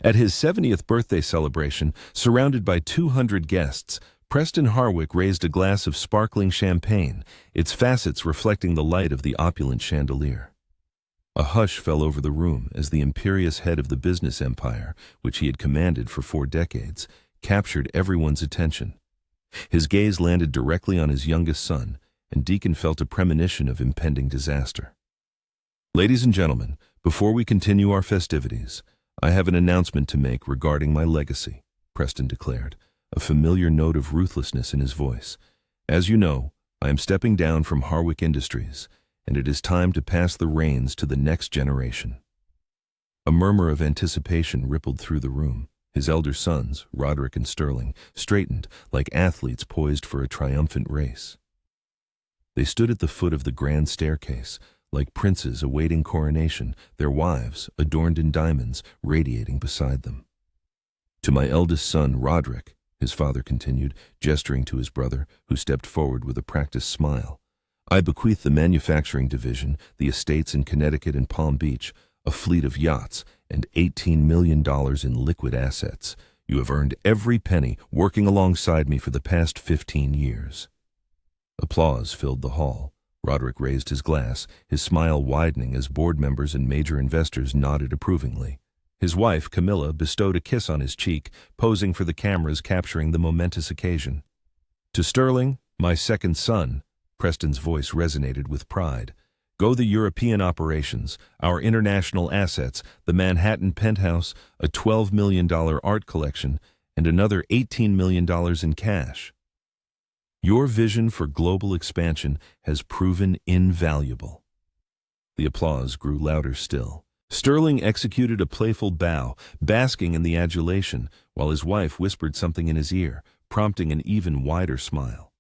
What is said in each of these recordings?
At his 70th birthday celebration, surrounded by 200 guests, Preston Harwick raised a glass of sparkling champagne, its facets reflecting the light of the opulent chandelier. A hush fell over the room as the imperious head of the business empire, which he had commanded for 4 decades, captured everyone's attention. His gaze landed directly on his youngest son, and Deacon felt a premonition of impending disaster. "Ladies and gentlemen, before we continue our festivities, I have an announcement to make regarding my legacy," Preston declared, a familiar note of ruthlessness in his voice. "As you know, I am stepping down from Harwick Industries, and it is time to pass the reins to the next generation." A murmur of anticipation rippled through the room. His elder sons, Roderick and Sterling, straightened like athletes poised for a triumphant race. They stood at the foot of the grand staircase, like princes awaiting coronation, their wives, adorned in diamonds, radiating beside them. "To my eldest son, Roderick," his father continued, gesturing to his brother, who stepped forward with a practiced smile, "I bequeath the manufacturing division, the estates in Connecticut and Palm Beach, a fleet of yachts, and $18 million in liquid assets. You have earned every penny working alongside me for the past 15 years. Applause filled the hall. Roderick raised his glass, his smile widening as board members and major investors nodded approvingly. His wife, Camilla, bestowed a kiss on his cheek, posing for the cameras capturing the momentous occasion. "To Sterling, my second son," Preston's voice resonated with pride, "go the European operations, our international assets, the Manhattan penthouse, a $12 million art collection, and another $18 million in cash. Your vision for global expansion has proven invaluable." The applause grew louder still. Sterling executed a playful bow, basking in the adulation, while his wife whispered something in his ear, prompting an even wider smile.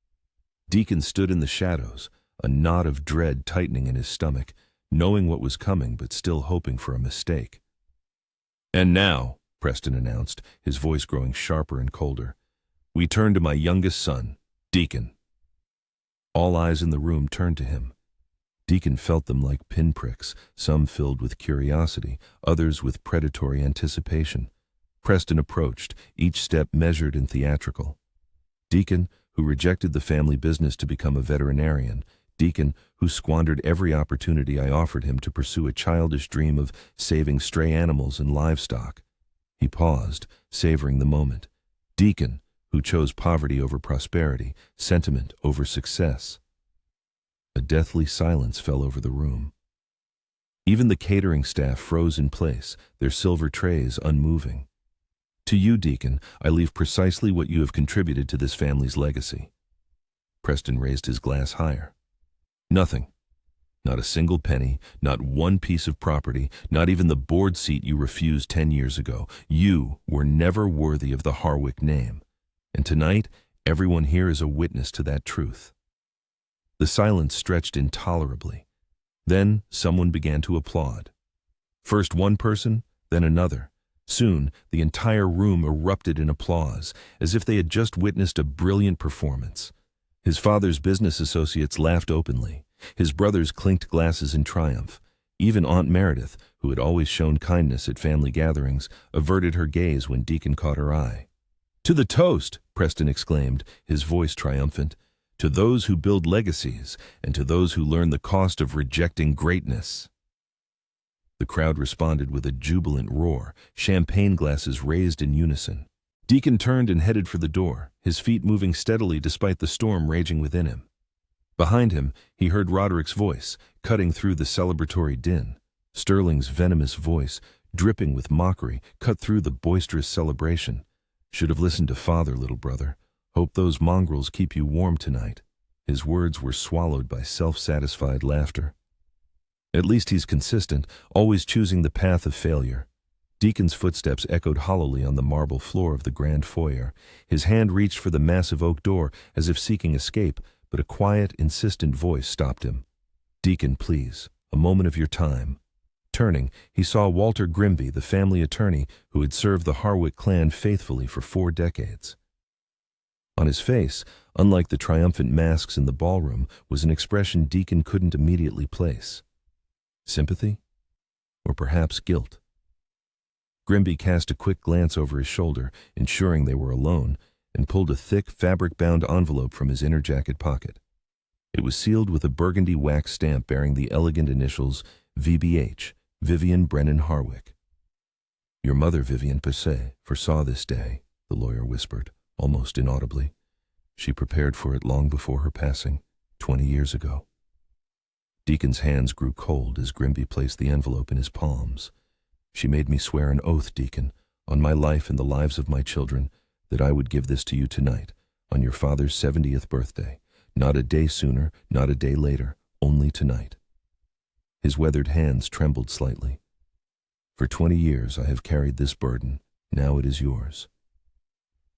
Deacon stood in the shadows, a knot of dread tightening in his stomach, knowing what was coming but still hoping for a mistake. "And now," Preston announced, his voice growing sharper and colder, "we turn to my youngest son, Deacon." All eyes in the room turned to him. Deacon felt them like pinpricks, some filled with curiosity, others with predatory anticipation. Preston approached, each step measured and theatrical. Deacon, who rejected the family business to become a veterinarian, Deacon, who squandered every opportunity I offered him to pursue a childish dream of saving stray animals and livestock. He paused, savoring the moment. Deacon, who chose poverty over prosperity, sentiment over success. A deathly silence fell over the room. Even the catering staff froze in place, their silver trays unmoving. "To you, Deacon, I leave precisely what you have contributed to this family's legacy." Preston raised his glass higher. "Nothing. Not a single penny, not one piece of property, not even the board seat you refused 10 years ago. You were never worthy of the Harwick name. And tonight, everyone here is a witness to that truth." The silence stretched intolerably. Then someone began to applaud. First one person, then another. Soon, the entire room erupted in applause, as if they had just witnessed a brilliant performance. His father's business associates laughed openly. His brothers clinked glasses in triumph. Even Aunt Meredith, who had always shown kindness at family gatherings, averted her gaze when Deacon caught her eye. "To the toast," Preston exclaimed, his voice triumphant. "To those who build legacies, and to those who learn the cost of rejecting greatness." The crowd responded with a jubilant roar, champagne glasses raised in unison. Deacon turned and headed for the door, his feet moving steadily despite the storm raging within him. Behind him, he heard Roderick's voice, cutting through the celebratory din. Sterling's venomous voice, dripping with mockery, cut through the boisterous celebration. "Should have listened to father, little brother. Hope those mongrels keep you warm tonight." His words were swallowed by self-satisfied laughter. "At least he's consistent, always choosing the path of failure." Deacon's footsteps echoed hollowly on the marble floor of the grand foyer. His hand reached for the massive oak door as if seeking escape, but a quiet, insistent voice stopped him. "Deacon, please, a moment of your time." Turning, he saw Walter Grimby, the family attorney who had served the Harwick clan faithfully for 4 decades. On his face, unlike the triumphant masks in the ballroom, was an expression Deacon couldn't immediately place. Sympathy? Or perhaps guilt? Grimby cast a quick glance over his shoulder, ensuring they were alone, and pulled a thick, fabric-bound envelope from his inner jacket pocket. It was sealed with a burgundy wax stamp bearing the elegant initials VBH, Vivian Brennan Harwick. "Your mother, Vivian Passé, foresaw this day," the lawyer whispered, almost inaudibly. "She prepared for it long before her passing, 20 years ago." Deacon's hands grew cold as Grimby placed the envelope in his palms. "She made me swear an oath, Deacon, on my life and the lives of my children, that I would give this to you tonight, on your father's 70th birthday. Not a day sooner, not a day later, only tonight." His weathered hands trembled slightly. "For 20 years I have carried this burden. Now it is yours."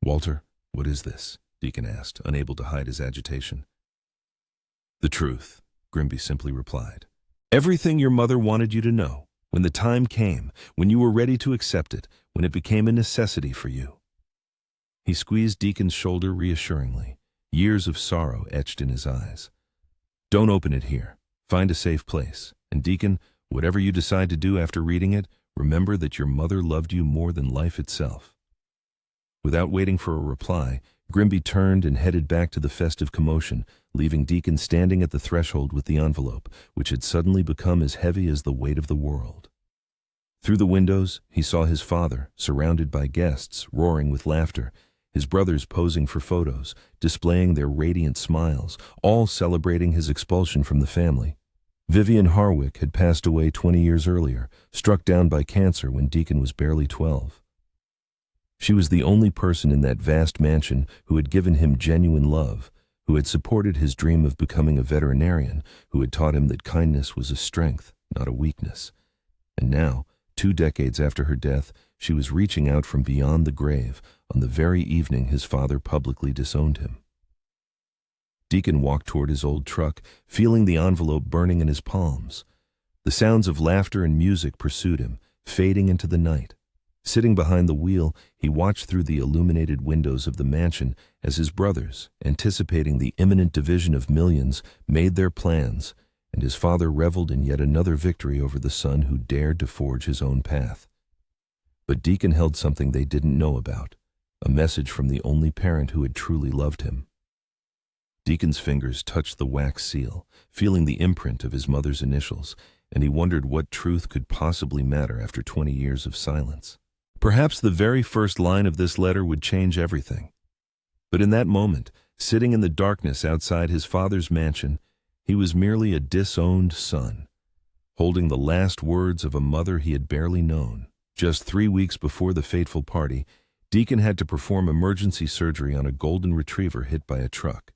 "Walter, what is this?" Deacon asked, unable to hide his agitation. "The truth," Grimby simply replied. "Everything your mother wanted you to know, when the time came, when you were ready to accept it, when it became a necessity for you." He squeezed Deacon's shoulder reassuringly, years of sorrow etched in his eyes. "Don't open it here. Find a safe place. And Deacon, whatever you decide to do after reading it, remember that your mother loved you more than life itself." Without waiting for a reply, Grimby turned and headed back to the festive commotion, leaving Deacon standing at the threshold with the envelope, which had suddenly become as heavy as the weight of the world. Through the windows, he saw his father, surrounded by guests, roaring with laughter, his brothers posing for photos, displaying their radiant smiles, all celebrating his expulsion from the family. Vivian Harwick had passed away 20 years earlier, struck down by cancer when Deacon was barely 12. She was the only person in that vast mansion who had given him genuine love, who had supported his dream of becoming a veterinarian, who had taught him that kindness was a strength, not a weakness. And now, 2 decades after her death, she was reaching out from beyond the grave on the very evening his father publicly disowned him. Deacon walked toward his old truck, feeling the envelope burning in his palms. The sounds of laughter and music pursued him, fading into the night. Sitting behind the wheel, he watched through the illuminated windows of the mansion as his brothers, anticipating the imminent division of millions, made their plans, and his father reveled in yet another victory over the son who dared to forge his own path. But Deacon held something they didn't know about, a message from the only parent who had truly loved him. Deacon's fingers touched the wax seal, feeling the imprint of his mother's initials, and he wondered what truth could possibly matter after 20 years of silence. Perhaps the very first line of this letter would change everything. But in that moment, sitting in the darkness outside his father's mansion, he was merely a disowned son, holding the last words of a mother he had barely known. Just 3 weeks before the fateful party, Deacon had to perform emergency surgery on a golden retriever hit by a truck.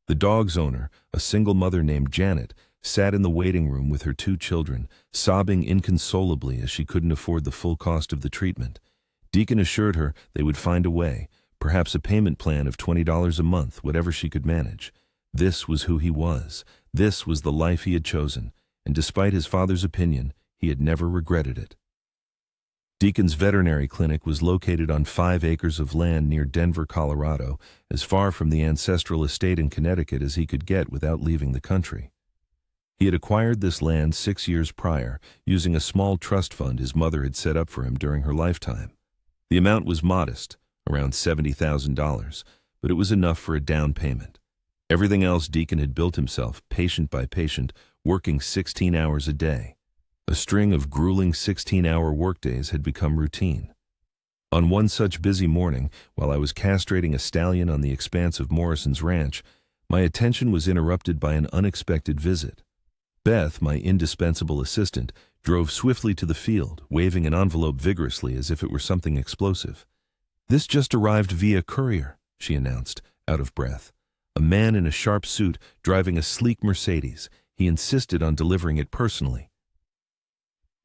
The dog's owner, a single mother named Janet, sat in the waiting room with her 2 children, sobbing inconsolably as she couldn't afford the full cost of the treatment. Deacon assured her they would find a way, perhaps a payment plan of $20 a month, whatever she could manage. This was who he was. This was the life he had chosen, and despite his father's opinion, he had never regretted it. Deacon's veterinary clinic was located on 5 acres of land near Denver, Colorado, as far from the ancestral estate in Connecticut as he could get without leaving the country. He had acquired this land 6 years prior, using a small trust fund his mother had set up for him during her lifetime. The amount was modest, around $70,000, but it was enough for a down payment. Everything else Deacon had built himself, patient by patient, working 16 hours a day. A string of grueling 16-hour workdays had become routine. On one such busy morning, while I was castrating a stallion on the expanse of Morrison's ranch, my attention was interrupted by an unexpected visit. Beth, my indispensable assistant, drove swiftly to the field, waving an envelope vigorously as if it were something explosive. "This just arrived via courier," she announced, out of breath. A man in a sharp suit, driving a sleek Mercedes. He insisted on delivering it personally.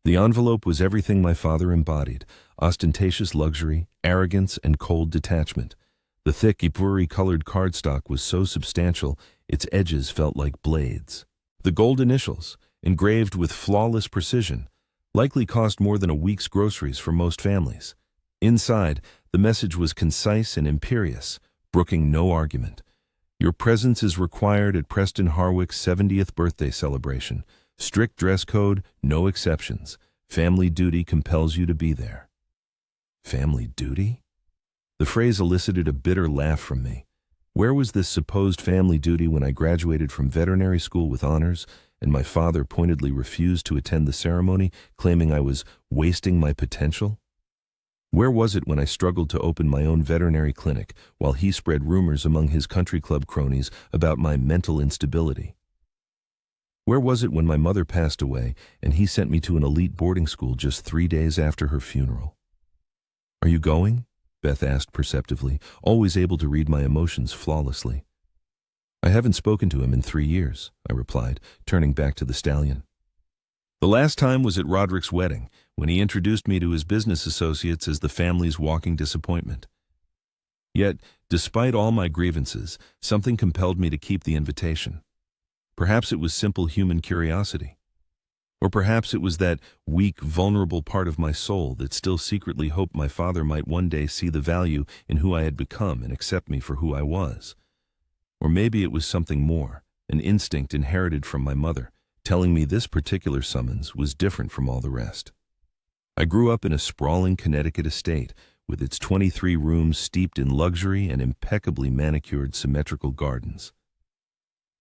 The envelope was everything my father embodied: ostentatious luxury, arrogance, and cold detachment. The thick, ivory-colored cardstock was so substantial, its edges felt like blades. The gold initials, engraved with flawless precision, likely cost more than a week's groceries for most families. Inside, the message was concise and imperious, brooking no argument. "Your presence is required at Preston Harwick's 70th birthday celebration. Strict dress code, no exceptions. Family duty compels you to be there." Family duty? The phrase elicited a bitter laugh from me. Where was this supposed family duty when I graduated from veterinary school with honors, and my father pointedly refused to attend the ceremony, claiming I was wasting my potential? Where was it when I struggled to open my own veterinary clinic, while he spread rumors among his country club cronies about my mental instability? Where was it when my mother passed away, and he sent me to an elite boarding school just 3 days after her funeral? "Are you going?" Beth asked perceptively, always able to read my emotions flawlessly. "I haven't spoken to him in 3 years," I replied, turning back to the stallion. "The last time was at Roderick's wedding, when he introduced me to his business associates as the family's walking disappointment. Yet, despite all my grievances, something compelled me to keep the invitation. Perhaps it was simple human curiosity. Or perhaps it was that weak, vulnerable part of my soul that still secretly hoped my father might one day see the value in who I had become and accept me for who I was. Or maybe it was something more, an instinct inherited from my mother, telling me this particular summons was different from all the rest. I grew up in a sprawling Connecticut estate, with its 23 rooms steeped in luxury and impeccably manicured symmetrical gardens.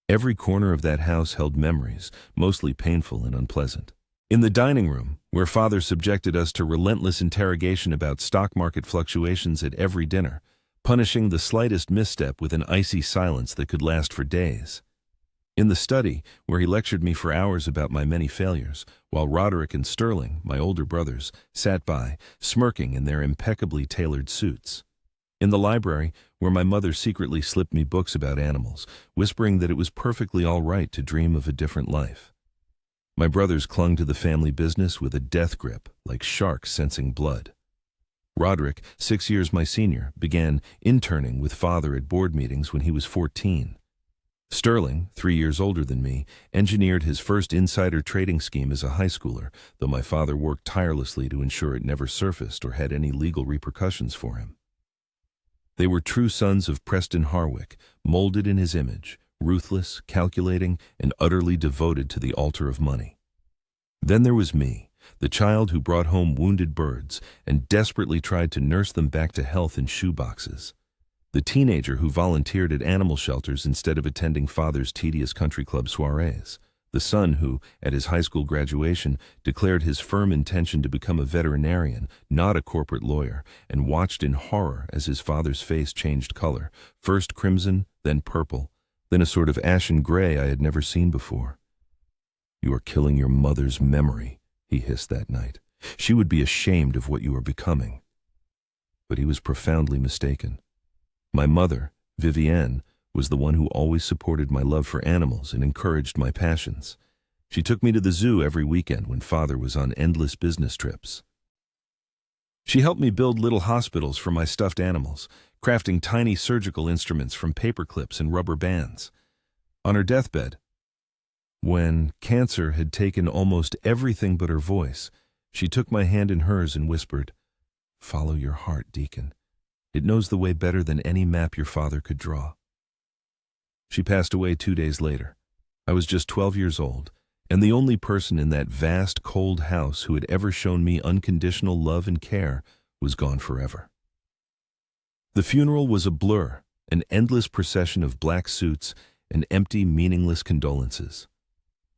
Every corner of that house held memories, mostly painful and unpleasant. In the dining room, where father subjected us to relentless interrogation about stock market fluctuations at every dinner, punishing the slightest misstep with an icy silence that could last for days. In the study, where he lectured me for hours about my many failures, while Roderick and Sterling, my older brothers, sat by, smirking in their impeccably tailored suits. In the library, where my mother secretly slipped me books about animals, whispering that it was perfectly all right to dream of a different life. My brothers clung to the family business with a death grip, like sharks sensing blood. Roderick, 6 years my senior, began interning with father at board meetings when he was 14. Sterling, 3 years older than me, engineered his first insider trading scheme as a high schooler, though my father worked tirelessly to ensure it never surfaced or had any legal repercussions for him. They were true sons of Preston Harwick, molded in his image, ruthless, calculating, and utterly devoted to the altar of money. Then there was me, the child who brought home wounded birds and desperately tried to nurse them back to health in shoeboxes. The teenager who volunteered at animal shelters instead of attending father's tedious country club soirees. The son who, at his high school graduation, declared his firm intention to become a veterinarian, not a corporate lawyer, and watched in horror as his father's face changed color, first crimson, then purple, then a sort of ashen gray I had never seen before. "You are killing your mother's memory," he hissed that night. "She would be ashamed of what you are becoming." But he was profoundly mistaken. My mother, Vivienne, was the one who always supported my love for animals and encouraged my passions. She took me to the zoo every weekend when father was on endless business trips. She helped me build little hospitals for my stuffed animals, crafting tiny surgical instruments from paper clips and rubber bands. On her deathbed, when cancer had taken almost everything but her voice, she took my hand in hers and whispered, "Follow your heart, Deacon. It knows the way better than any map your father could draw." She passed away 2 days later. I was just 12 years old, and the only person in that vast, cold house who had ever shown me unconditional love and care was gone forever. The funeral was a blur, an endless procession of black suits and empty, meaningless condolences.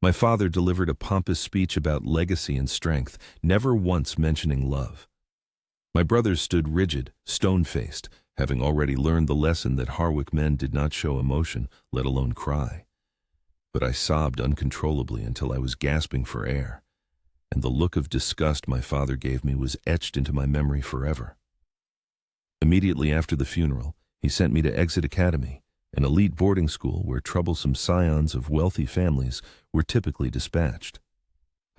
My father delivered a pompous speech about legacy and strength, never once mentioning love. My brothers stood rigid, stone-faced, having already learned the lesson that Harwick men did not show emotion, let alone cry. But I sobbed uncontrollably until I was gasping for air, and the look of disgust my father gave me was etched into my memory forever. Immediately after the funeral, he sent me to Exit Academy, an elite boarding school where troublesome scions of wealthy families were typically dispatched.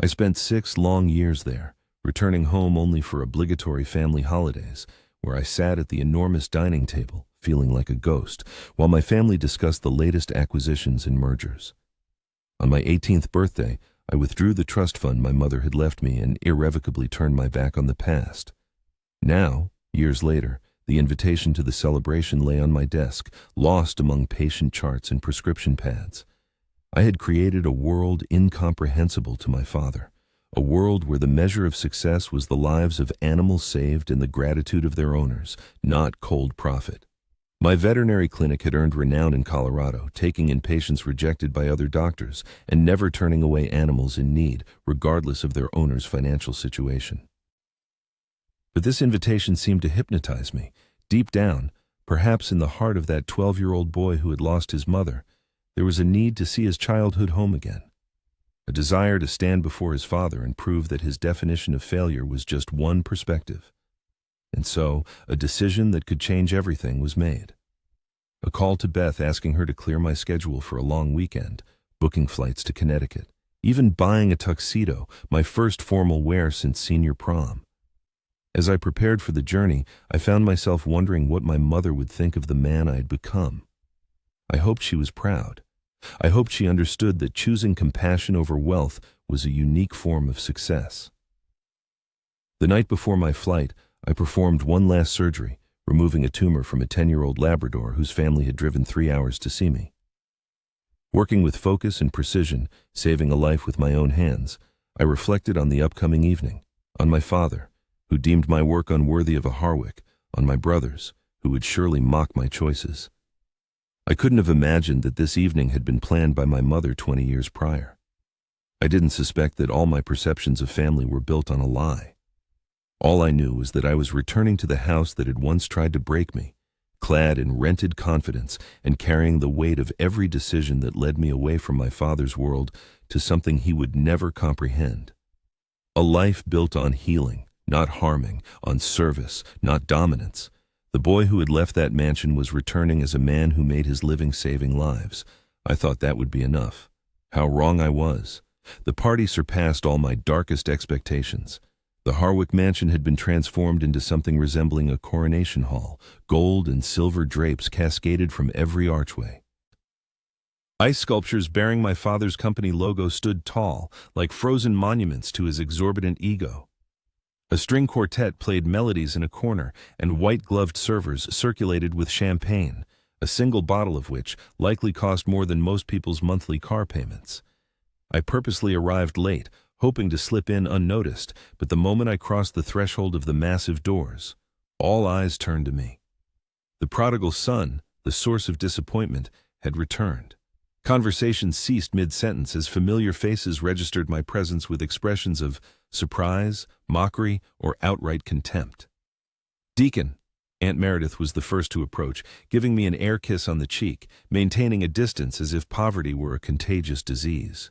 I spent 6 long years there, returning home only for obligatory family holidays, where I sat at the enormous dining table, feeling like a ghost, while my family discussed the latest acquisitions and mergers. On my 18th birthday, I withdrew the trust fund my mother had left me and irrevocably turned my back on the past. Now, years later, the invitation to the celebration lay on my desk, lost among patient charts and prescription pads. I had created a world incomprehensible to my father, a world where the measure of success was the lives of animals saved and the gratitude of their owners, not cold profit. My veterinary clinic had earned renown in Colorado, taking in patients rejected by other doctors and never turning away animals in need, regardless of their owner's financial situation. But this invitation seemed to hypnotize me. Deep down, perhaps in the heart of that 12-year-old boy who had lost his mother, there was a need to see his childhood home again. A desire to stand before his father and prove that his definition of failure was just one perspective. And so, a decision that could change everything was made. A call to Beth asking her to clear my schedule for a long weekend, booking flights to Connecticut, even buying a tuxedo, my first formal wear since senior prom. As I prepared for the journey, I found myself wondering what my mother would think of the man I had become. I hoped she was proud. I hoped she understood that choosing compassion over wealth was a unique form of success. The night before my flight, I performed one last surgery, removing a tumor from a 10-year-old Labrador whose family had driven 3 hours to see me. Working with focus and precision, saving a life with my own hands, I reflected on the upcoming evening, on my father, who deemed my work unworthy of a Harwick, on my brothers, who would surely mock my choices. I couldn't have imagined that this evening had been planned by my mother 20 years prior. I didn't suspect that all my perceptions of family were built on a lie. All I knew was that I was returning to the house that had once tried to break me, clad in rented confidence and carrying the weight of every decision that led me away from my father's world to something he would never comprehend. A life built on healing, not harming, on service, not dominance. The boy who had left that mansion was returning as a man who made his living saving lives. I thought that would be enough. How wrong I was. The party surpassed all my darkest expectations. The Harwick mansion had been transformed into something resembling a coronation hall. Gold and silver drapes cascaded from every archway. Ice sculptures bearing my father's company logo stood tall, like frozen monuments to his exorbitant ego. A string quartet played melodies in a corner, and white-gloved servers circulated with champagne, a single bottle of which likely cost more than most people's monthly car payments. I purposely arrived late, hoping to slip in unnoticed, but the moment I crossed the threshold of the massive doors, all eyes turned to me. The prodigal son, the source of disappointment, had returned. Conversation ceased mid-sentence as familiar faces registered my presence with expressions of surprise, mockery, or outright contempt. "Deacon," Aunt Meredith was the first to approach, giving me an air kiss on the cheek, maintaining a distance as if poverty were a contagious disease.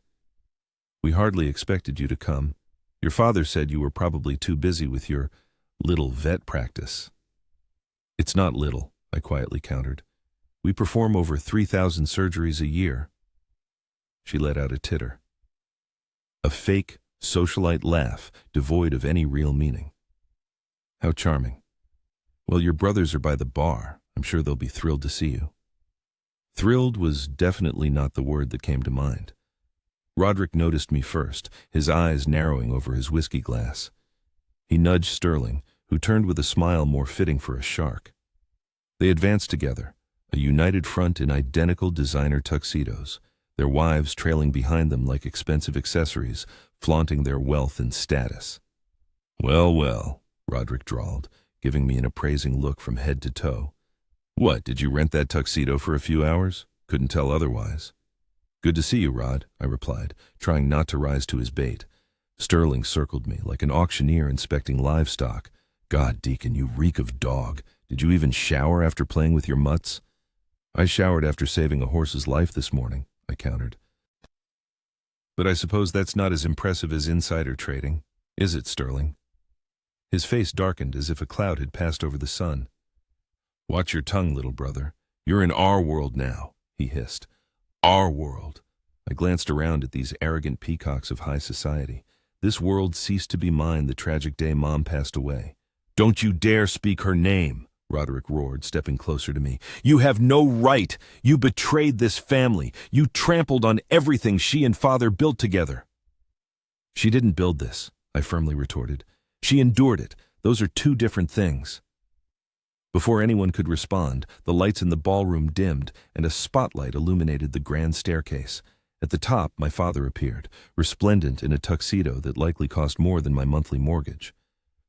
"We hardly expected you to come. Your father said you were probably too busy with your little vet practice." "It's not little," I quietly countered. "We perform over 3,000 surgeries a year." She let out a titter. A fake, socialite laugh, devoid of any real meaning. "How charming. Well, your brothers are by the bar. I'm sure they'll be thrilled to see you." Thrilled was definitely not the word that came to mind. Roderick noticed me first, his eyes narrowing over his whiskey glass. He nudged Sterling, who turned with a smile more fitting for a shark. They advanced together, a united front in identical designer tuxedos, their wives trailing behind them like expensive accessories, flaunting their wealth and status. "Well, well," Roderick drawled, giving me an appraising look from head to toe. "What, did you rent that tuxedo for a few hours? Couldn't tell otherwise." "Good to see you, Rod," I replied, trying not to rise to his bait. Sterling circled me like an auctioneer inspecting livestock. "God, Deacon, you reek of dog. Did you even shower after playing with your mutts?" "I showered after saving a horse's life this morning," I countered. "But I suppose that's not as impressive as insider trading, is it, Sterling?" His face darkened as if a cloud had passed over the sun. "Watch your tongue, little brother. You're in our world now," he hissed. "Our world." I glanced around at these arrogant peacocks of high society. This world ceased to be mine the tragic day Mom passed away. "Don't you dare speak her name," Roderick roared, stepping closer to me. "You have no right. You betrayed this family. You trampled on everything she and Father built together." "She didn't build this," I firmly retorted. "She endured it. Those are two different things." Before anyone could respond, the lights in the ballroom dimmed and a spotlight illuminated the grand staircase. At the top, my father appeared, resplendent in a tuxedo that likely cost more than my monthly mortgage.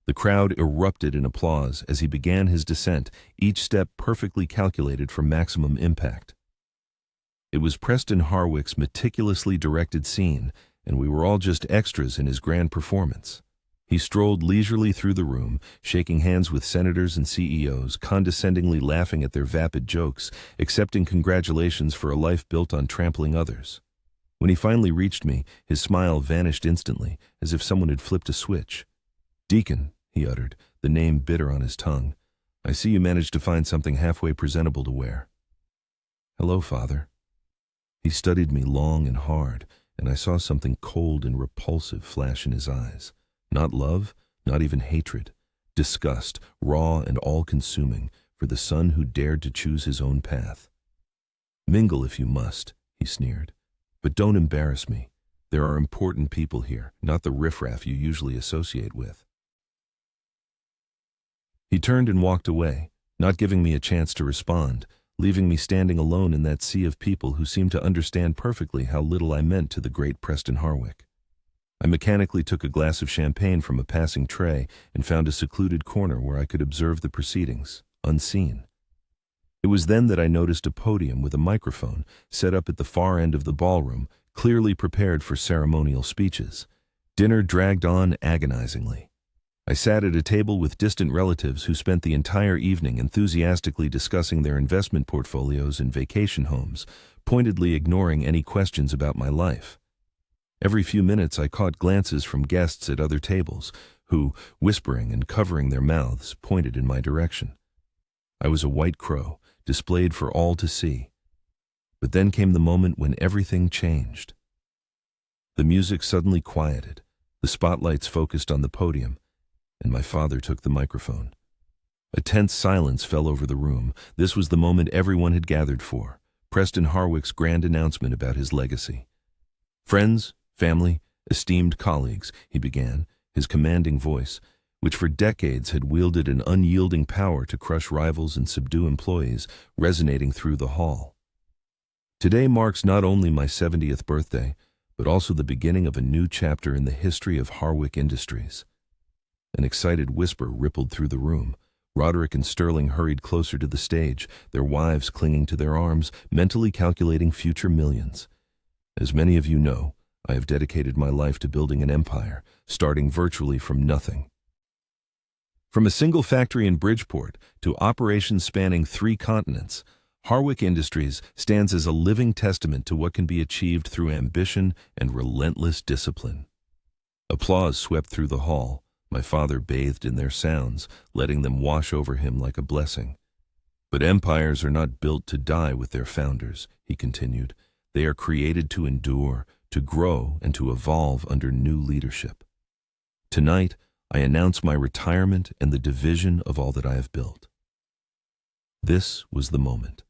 The crowd erupted in applause as he began his descent, each step perfectly calculated for maximum impact. It was Preston Harwick's meticulously directed scene, and we were all just extras in his grand performance. He strolled leisurely through the room, shaking hands with senators and CEOs, condescendingly laughing at their vapid jokes, accepting congratulations for a life built on trampling others. When he finally reached me, his smile vanished instantly, as if someone had flipped a switch. "Deacon," he uttered, the name bitter on his tongue. "I see you managed to find something halfway presentable to wear." "Hello, Father." He studied me long and hard, and I saw something cold and repulsive flash in his eyes. Not love, not even hatred. Disgust, raw and all-consuming, for the son who dared to choose his own path. "Mingle if you must," he sneered. "But don't embarrass me. There are important people here, not the riffraff you usually associate with." He turned and walked away, not giving me a chance to respond, leaving me standing alone in that sea of people who seemed to understand perfectly how little I meant to the great Preston Harwick. I mechanically took a glass of champagne from a passing tray and found a secluded corner where I could observe the proceedings, unseen. It was then that I noticed a podium with a microphone set up at the far end of the ballroom, clearly prepared for ceremonial speeches. Dinner dragged on agonizingly. I sat at a table with distant relatives who spent the entire evening enthusiastically discussing their investment portfolios and vacation homes, pointedly ignoring any questions about my life. Every few minutes I caught glances from guests at other tables, who, whispering and covering their mouths, pointed in my direction. I was a white crow, displayed for all to see. But then came the moment when everything changed. The music suddenly quieted, the spotlights focused on the podium, and my father took the microphone. A tense silence fell over the room. This was the moment everyone had gathered for, Preston Harwick's grand announcement about his legacy. "Friends, family, esteemed colleagues," he began, his commanding voice, which for decades had wielded an unyielding power to crush rivals and subdue employees, resonating through the hall. "Today marks not only my 70th birthday, but also the beginning of a new chapter in the history of Harwick Industries." An excited whisper rippled through the room. Roderick and Sterling hurried closer to the stage, their wives clinging to their arms, mentally calculating future millions. "As many of you know, I have dedicated my life to building an empire, starting virtually from nothing. From a single factory in Bridgeport to operations spanning 3 continents, Harwick Industries stands as a living testament to what can be achieved through ambition and relentless discipline." Applause swept through the hall. My father bathed in their sounds, letting them wash over him like a blessing. "But empires are not built to die with their founders," he continued. "They are created to endure, to grow, and to evolve under new leadership. Tonight, I announce my retirement and the division of all that I have built." This was the moment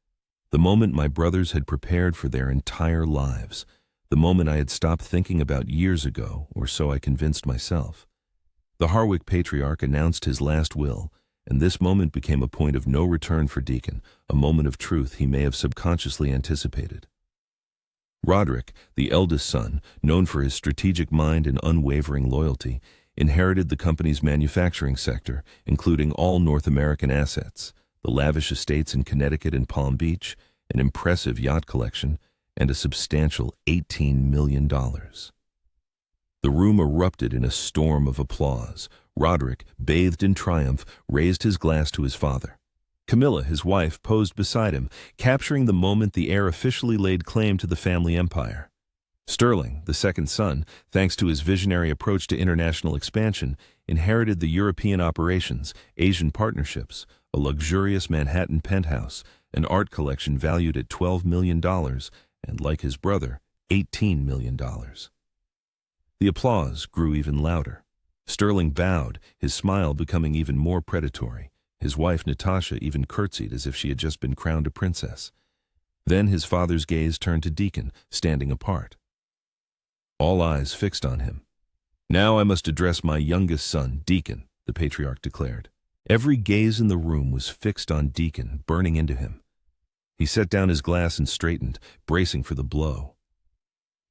my brothers had prepared for their entire lives, the moment I had stopped thinking about years ago, or so I convinced myself. The Harwick patriarch announced his last will, and this moment became a point of no return for Deacon, a moment of truth he may have subconsciously anticipated. Roderick, the eldest son, known for his strategic mind and unwavering loyalty, inherited the company's manufacturing sector, including all North American assets, the lavish estates in Connecticut and Palm Beach, an impressive yacht collection, and a substantial $18 million. The room erupted in a storm of applause. Roderick, bathed in triumph, raised his glass to his father. Camilla, his wife, posed beside him, capturing the moment the heir officially laid claim to the family empire. Sterling, the second son, thanks to his visionary approach to international expansion, inherited the European operations, Asian partnerships, a luxurious Manhattan penthouse, an art collection valued at $12 million, and, like his brother, $18 million. The applause grew even louder. Sterling bowed, his smile becoming even more predatory. His wife, Natasha, even curtsied as if she had just been crowned a princess. Then his father's gaze turned to Deacon, standing apart. All eyes fixed on him. "Now I must address my youngest son, Deacon," the patriarch declared. Every gaze in the room was fixed on Deacon, burning into him. He set down his glass and straightened, bracing for the blow.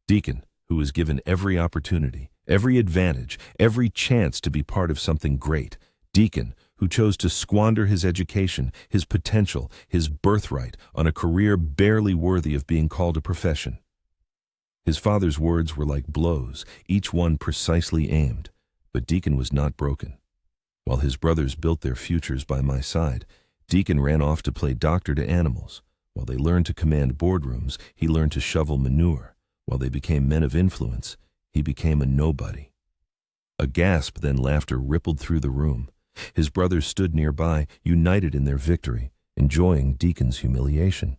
Deacon, who was given every opportunity, every advantage, every chance to be part of something great. Deacon, who chose to squander his education, his potential, his birthright on a career barely worthy of being called a profession. His father's words were like blows, each one precisely aimed, but Deacon was not broken. While his brothers built their futures by my side, Deacon ran off to play doctor to animals. While they learned to command boardrooms, he learned to shovel manure. While they became men of influence, he became a nobody. A gasp, then laughter rippled through the room. His brothers stood nearby, united in their victory, enjoying Deacon's humiliation.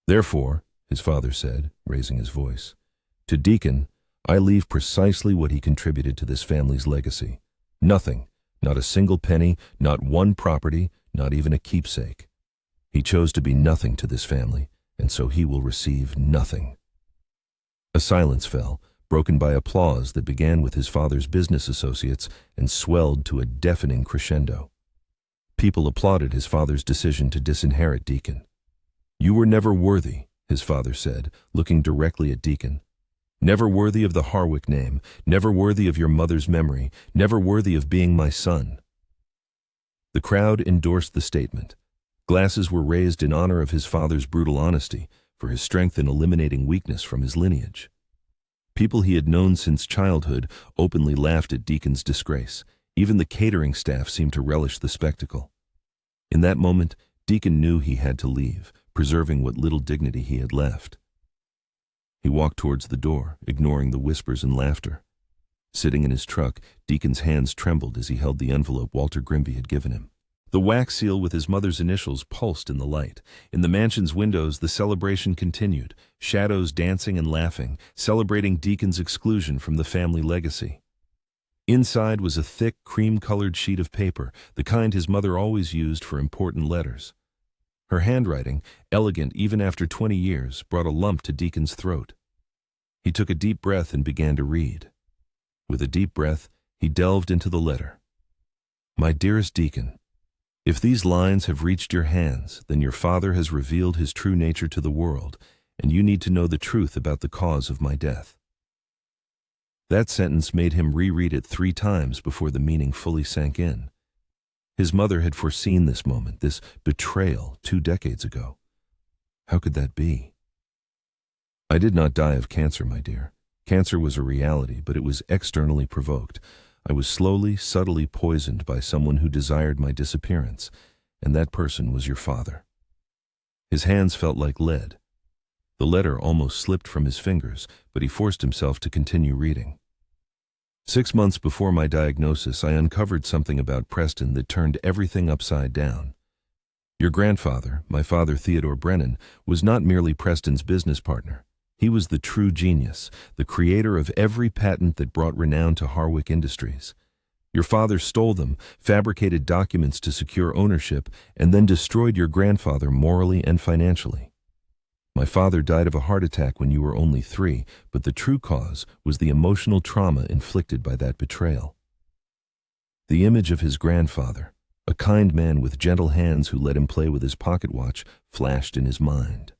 Therefore, his father said, raising his voice, to Deacon, I leave precisely what he contributed to this family's legacy. Nothing, not a single penny, not one property, not even a keepsake. He chose to be nothing to this family, and so he will receive nothing. A silence fell, broken by applause that began with his father's business associates and swelled to a deafening crescendo. People applauded his father's decision to disinherit Deacon. You were never worthy, his father said, looking directly at Deacon. Never worthy of the Harwick name, never worthy of your mother's memory, never worthy of being my son. The crowd endorsed the statement. Glasses were raised in honor of his father's brutal honesty, for his strength in eliminating weakness from his lineage. People he had known since childhood openly laughed at Deacon's disgrace. Even the catering staff seemed to relish the spectacle. In that moment, Deacon knew he had to leave, preserving what little dignity he had left. He walked towards the door, ignoring the whispers and laughter. Sitting in his truck, Deacon's hands trembled as he held the envelope Walter Grimby had given him. The wax seal with his mother's initials pulsed in the light. In the mansion's windows, the celebration continued, shadows dancing and laughing, celebrating Deacon's exclusion from the family legacy. Inside was a thick, cream-colored sheet of paper, the kind his mother always used for important letters. Her handwriting, elegant even after 20 years, brought a lump to Deacon's throat. He took a deep breath and began to read. With a deep breath, he delved into the letter. My dearest Deacon, if these lines have reached your hands, then your father has revealed his true nature to the world, and you need to know the truth about the cause of my death. That sentence made him reread it 3 times before the meaning fully sank in. His mother had foreseen this moment, this betrayal, 2 decades ago. How could that be? I did not die of cancer, my dear. Cancer was a reality, but it was externally provoked. I was slowly, subtly poisoned by someone who desired my disappearance, and that person was your father. His hands felt like lead. The letter almost slipped from his fingers, but he forced himself to continue reading. 6 months before my diagnosis, I uncovered something about Preston that turned everything upside down. Your grandfather, my father Theodore Brennan, was not merely Preston's business partner. He was the true genius, the creator of every patent that brought renown to Harwick Industries. Your father stole them, fabricated documents to secure ownership, and then destroyed your grandfather morally and financially. My father died of a heart attack when you were only 3, but the true cause was the emotional trauma inflicted by that betrayal. The image of his grandfather, a kind man with gentle hands who let him play with his pocket watch, flashed in his mind.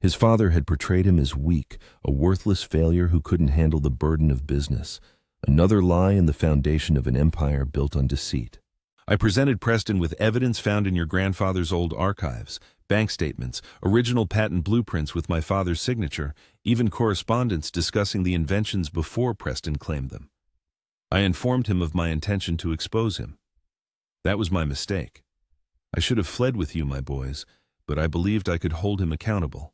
His father had portrayed him as weak, a worthless failure who couldn't handle the burden of business, another lie in the foundation of an empire built on deceit. I presented Preston with evidence found in your grandfather's old archives, bank statements, original patent blueprints with my father's signature, even correspondence discussing the inventions before Preston claimed them. I informed him of my intention to expose him. That was my mistake. I should have fled with you, my boys, but I believed I could hold him accountable.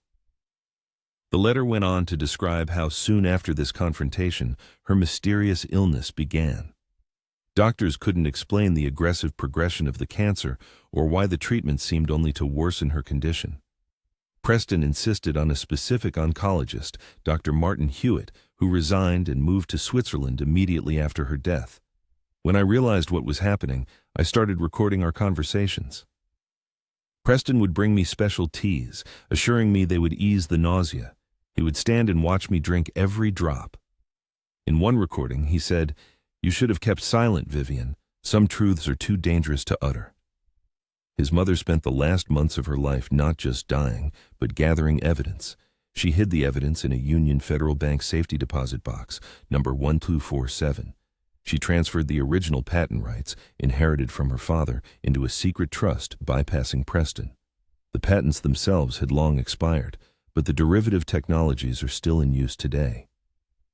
The letter went on to describe how soon after this confrontation, her mysterious illness began. Doctors couldn't explain the aggressive progression of the cancer or why the treatment seemed only to worsen her condition. Preston insisted on a specific oncologist, Dr. Martin Hewitt, who resigned and moved to Switzerland immediately after her death. When I realized what was happening, I started recording our conversations. Preston would bring me special teas, assuring me they would ease the nausea. He would stand and watch me drink every drop. In one recording, he said, "You should have kept silent, Vivian. Some truths are too dangerous to utter." His mother spent the last months of her life not just dying, but gathering evidence. She hid the evidence in a Union Federal Bank safety deposit box, number 1247. She transferred the original patent rights, inherited from her father, into a secret trust, bypassing Preston. The patents themselves had long expired, but the derivative technologies are still in use today.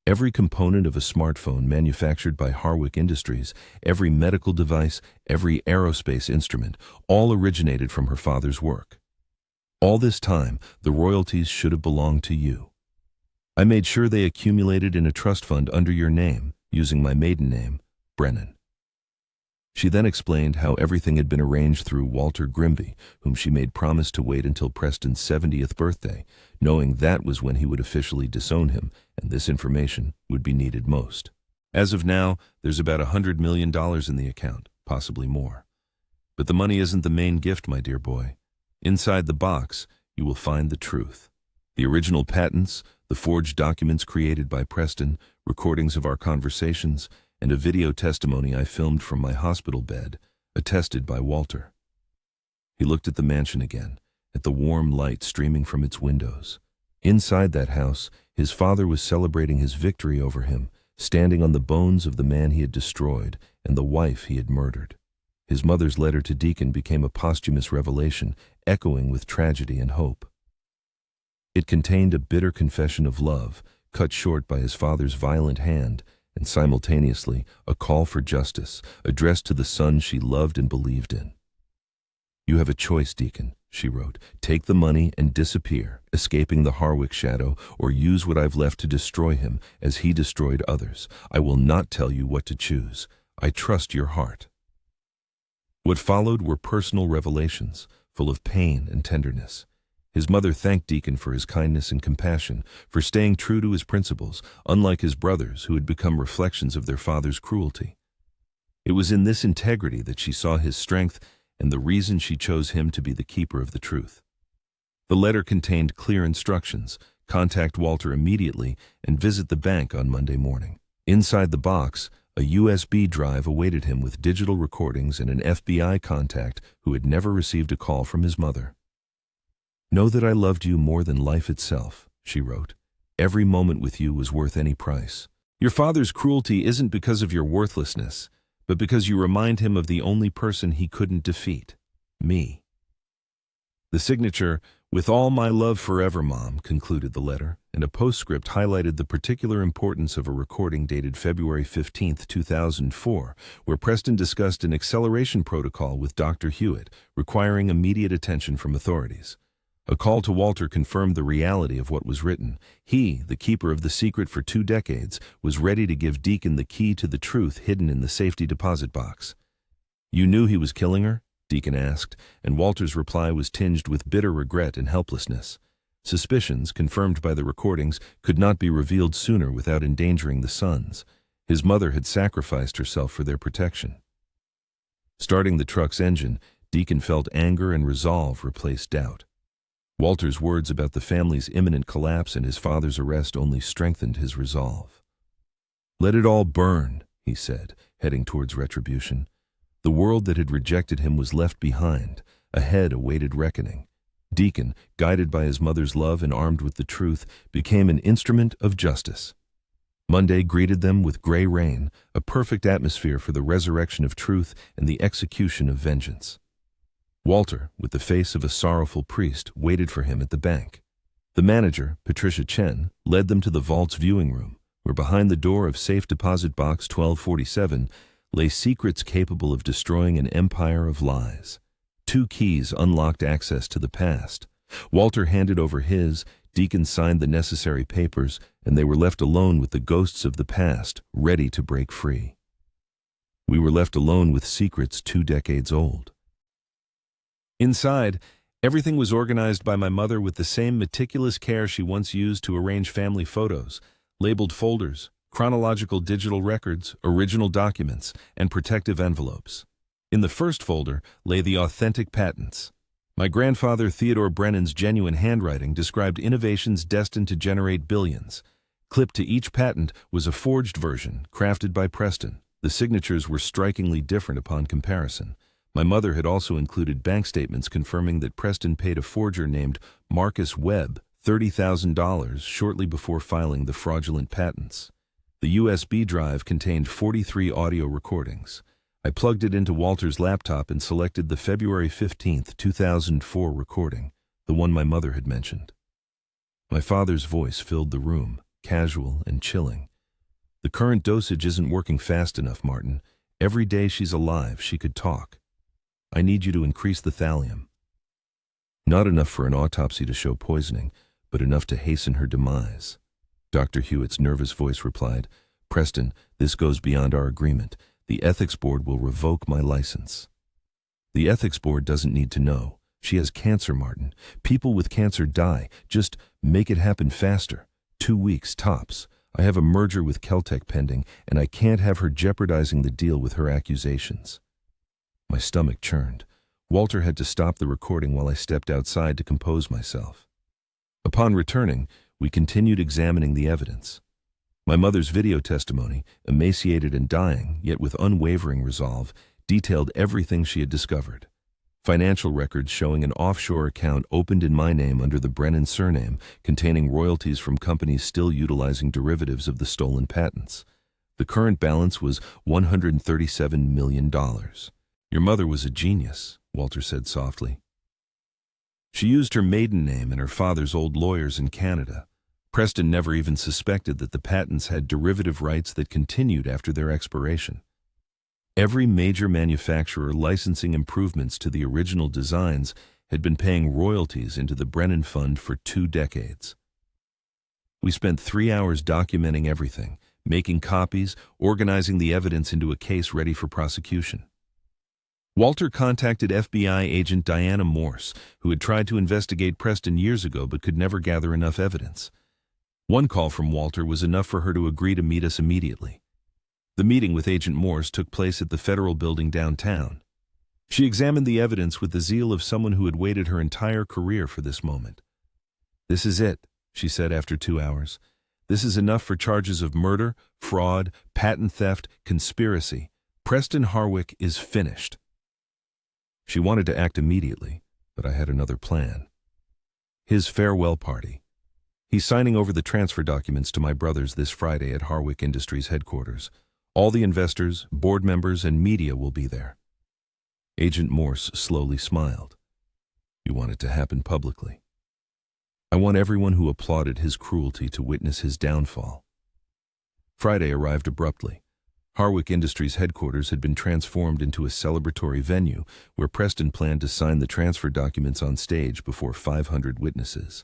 Every component of a smartphone manufactured by Harwick Industries, every medical device, every aerospace instrument, all originated from her father's work. All this time, the royalties should have belonged to you. I made sure they accumulated in a trust fund under your name, using my maiden name, Brennan. She then explained how everything had been arranged through Walter Grimby, whom she made promise to wait until Preston's 70th birthday, knowing that was when he would officially disown him, and this information would be needed most. As of now, there's about $100 million in the account, possibly more. But the money isn't the main gift, my dear boy. Inside the box, you will find the truth. The original patents, the forged documents created by Preston, recordings of our conversations, and a video testimony I filmed from my hospital bed, attested by Walter. He looked at the mansion again, at the warm light streaming from its windows. Inside that house, his father was celebrating his victory over him, standing on the bones of the man he had destroyed and the wife he had murdered. His mother's letter to Deacon became a posthumous revelation, echoing with tragedy and hope. It contained a bitter confession of love, cut short by his father's violent hand, and simultaneously a call for justice, addressed to the son she loved and believed in. "You have a choice, Deacon," she wrote. "Take the money and disappear, escaping the Harwick shadow, or use what I've left to destroy him as he destroyed others. I will not tell you what to choose. I trust your heart." What followed were personal revelations, full of pain and tenderness. His mother thanked Deacon for his kindness and compassion, for staying true to his principles, unlike his brothers who had become reflections of their father's cruelty. It was in this integrity that she saw his strength and the reason she chose him to be the keeper of the truth. The letter contained clear instructions: contact Walter immediately and visit the bank on Monday morning. Inside the box, a USB drive awaited him with digital recordings and an FBI contact who had never received a call from his mother. "Know that I loved you more than life itself," she wrote. "Every moment with you was worth any price. Your father's cruelty isn't because of your worthlessness, but because you remind him of the only person he couldn't defeat, me." The signature, "With all my love forever, Mom," concluded the letter, and a postscript highlighted the particular importance of a recording dated February 15, 2004, where Preston discussed an acceleration protocol with Dr. Hewitt, requiring immediate attention from authorities. A call to Walter confirmed the reality of what was written. He, the keeper of the secret for 2 decades, was ready to give Deacon the key to the truth hidden in the safety deposit box. "You knew he was killing her?" Deacon asked, and Walter's reply was tinged with bitter regret and helplessness. Suspicions, confirmed by the recordings, could not be revealed sooner without endangering the sons. His mother had sacrificed herself for their protection. Starting the truck's engine, Deacon felt anger and resolve replace doubt. Walter's words about the family's imminent collapse and his father's arrest only strengthened his resolve. "Let it all burn," he said, heading towards retribution. The world that had rejected him was left behind. Ahead awaited reckoning. Deacon, guided by his mother's love and armed with the truth, became an instrument of justice. Monday greeted them with gray rain, a perfect atmosphere for the resurrection of truth and the execution of vengeance. Walter, with the face of a sorrowful priest, waited for him at the bank. The manager, Patricia Chen, led them to the vault's viewing room, where behind the door of safe deposit box 1247 lay secrets capable of destroying an empire of lies. 2 keys unlocked access to the past. Walter handed over his, Deacon signed the necessary papers, and they were left alone with the ghosts of the past, ready to break free. We were left alone with secrets 2 decades old. Inside, everything was organized by my mother with the same meticulous care she once used to arrange family photos, labeled folders, chronological digital records, original documents, and protective envelopes. In the first folder lay the authentic patents. My grandfather Theodore Brennan's genuine handwriting described innovations destined to generate billions. Clipped to each patent was a forged version, crafted by Preston. The signatures were strikingly different upon comparison. My mother had also included bank statements confirming that Preston paid a forger named Marcus Webb $30,000 shortly before filing the fraudulent patents. The USB drive contained 43 audio recordings. I plugged it into Walter's laptop and selected the February 15, 2004 recording, the one my mother had mentioned. My father's voice filled the room, casual and chilling. "The current dosage isn't working fast enough, Martin. Every day she's alive, she could talk. I need you to increase the thallium." Not enough for an autopsy to show poisoning, but enough to hasten her demise. Dr. Hewitt's nervous voice replied, "Preston, this goes beyond our agreement. The ethics board will revoke my license." "The ethics board doesn't need to know. She has cancer, Martin. People with cancer die. Just make it happen faster. 2 weeks, tops. I have a merger with Keltec pending, and I can't have her jeopardizing the deal with her accusations." My stomach churned. Walter had to stop the recording while I stepped outside to compose myself. Upon returning, we continued examining the evidence. My mother's video testimony, emaciated and dying, yet with unwavering resolve, detailed everything she had discovered. Financial records showing an offshore account opened in my name under the Brennan surname, containing royalties from companies still utilizing derivatives of the stolen patents. The current balance was $137 million. "Your mother was a genius," Walter said softly. "She used her maiden name and her father's old lawyers in Canada. Preston never even suspected that the patents had derivative rights that continued after their expiration. Every major manufacturer licensing improvements to the original designs had been paying royalties into the Brennan Fund for 2 decades. We spent 3 hours documenting everything, making copies, organizing the evidence into a case ready for prosecution. Walter contacted FBI agent Diana Morse, who had tried to investigate Preston years ago but could never gather enough evidence. One call from Walter was enough for her to agree to meet us immediately. The meeting with Agent Morse took place at the Federal Building downtown. She examined the evidence with the zeal of someone who had waited her entire career for this moment. "This is it," she said after 2 hours. "This is enough for charges of murder, fraud, patent theft, conspiracy. Preston Harwick is finished." She wanted to act immediately, but I had another plan. His farewell party. He's signing over the transfer documents to my brothers this Friday at Harwick Industries headquarters. All the investors, board members, and media will be there. Agent Morse slowly smiled. "You want it to happen publicly. I want everyone who applauded his cruelty to witness his downfall." Friday arrived abruptly. Harwick Industries headquarters had been transformed into a celebratory venue where Preston planned to sign the transfer documents on stage before 500 witnesses.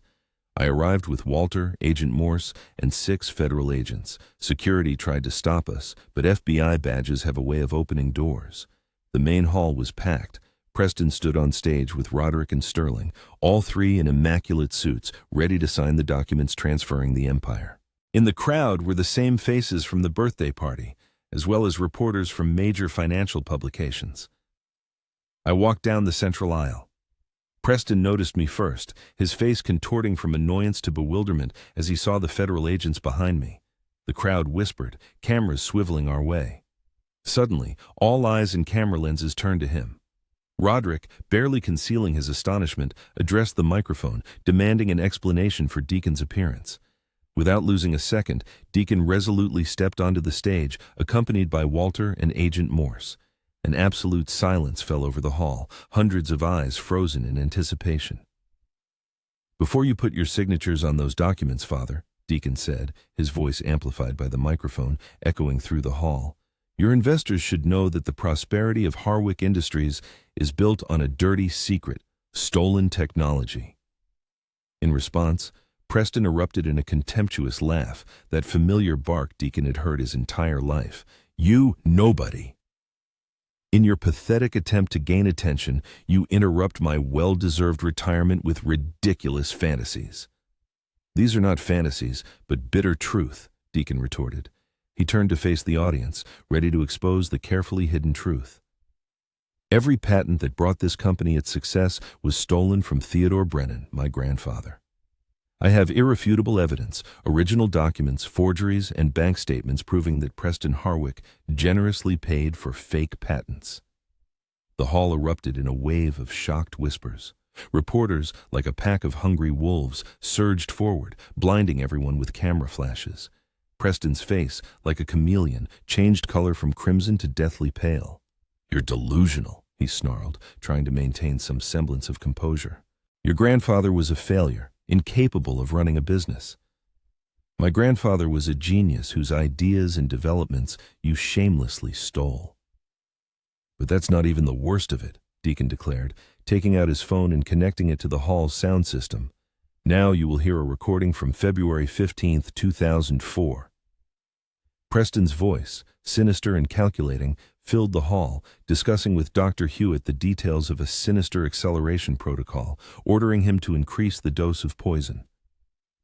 I arrived with Walter, Agent Morse, and 6 federal agents. Security tried to stop us, but FBI badges have a way of opening doors. The main hall was packed. Preston stood on stage with Roderick and Sterling, all 3 in immaculate suits, ready to sign the documents transferring the empire. In the crowd were the same faces from the birthday party, as well as reporters from major financial publications. I walked down the central aisle. Preston noticed me first, his face contorting from annoyance to bewilderment as he saw the federal agents behind me. The crowd whispered, cameras swiveling our way. Suddenly, all eyes and camera lenses turned to him. Roderick, barely concealing his astonishment, addressed the microphone, demanding an explanation for Deacon's appearance. Without losing a second, Deacon resolutely stepped onto the stage, accompanied by Walter and Agent Morse. An absolute silence fell over the hall, hundreds of eyes frozen in anticipation. "Before you put your signatures on those documents, Father," Deacon said, his voice amplified by the microphone, echoing through the hall, "your investors should know that the prosperity of Harwick Industries is built on a dirty secret, stolen technology." In response, Preston erupted in a contemptuous laugh, that familiar bark Deacon had heard his entire life. "You nobody! In your pathetic attempt to gain attention, you interrupt my well-deserved retirement with ridiculous fantasies." "These are not fantasies, but bitter truth," Deacon retorted. He turned to face the audience, ready to expose the carefully hidden truth. "Every patent that brought this company its success was stolen from Theodore Brennan, my grandfather. I have irrefutable evidence, original documents, forgeries, and bank statements proving that Preston Harwick generously paid for fake patents." The hall erupted in a wave of shocked whispers. Reporters, like a pack of hungry wolves, surged forward, blinding everyone with camera flashes. Preston's face, like a chameleon, changed color from crimson to deathly pale. "You're delusional," he snarled, trying to maintain some semblance of composure. "Your grandfather was a failure, incapable of running a business." "My grandfather was a genius whose ideas and developments you shamelessly stole." "But that's not even the worst of it," Deacon declared, taking out his phone and connecting it to the hall's sound system. "Now you will hear a recording from February 15th, 2004. Preston's voice, sinister and calculating, filled the hall, discussing with Dr. Hewitt the details of a sinister acceleration protocol, ordering him to increase the dose of poison.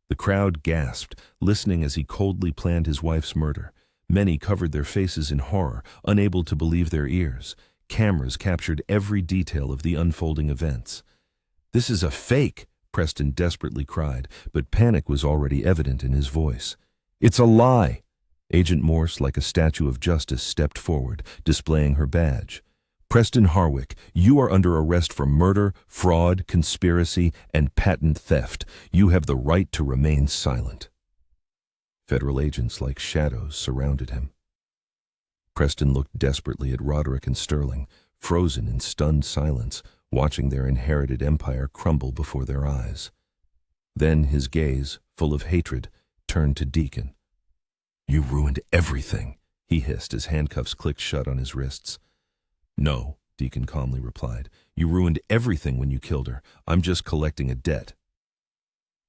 The crowd gasped, listening as he coldly planned his wife's murder. Many covered their faces in horror, unable to believe their ears. Cameras captured every detail of the unfolding events. "This is a fake," Preston desperately cried, but panic was already evident in his voice. "It's a lie." Agent Morse, like a statue of justice, stepped forward, displaying her badge. "Preston Harwick, you are under arrest for murder, fraud, conspiracy, and patent theft. You have the right to remain silent." Federal agents, like shadows, surrounded him. Preston looked desperately at Roderick and Sterling, frozen in stunned silence, watching their inherited empire crumble before their eyes. Then his gaze, full of hatred, turned to Deacon. "You ruined everything," he hissed as handcuffs clicked shut on his wrists. "No," Deacon calmly replied. "You ruined everything when you killed her. I'm just collecting a debt."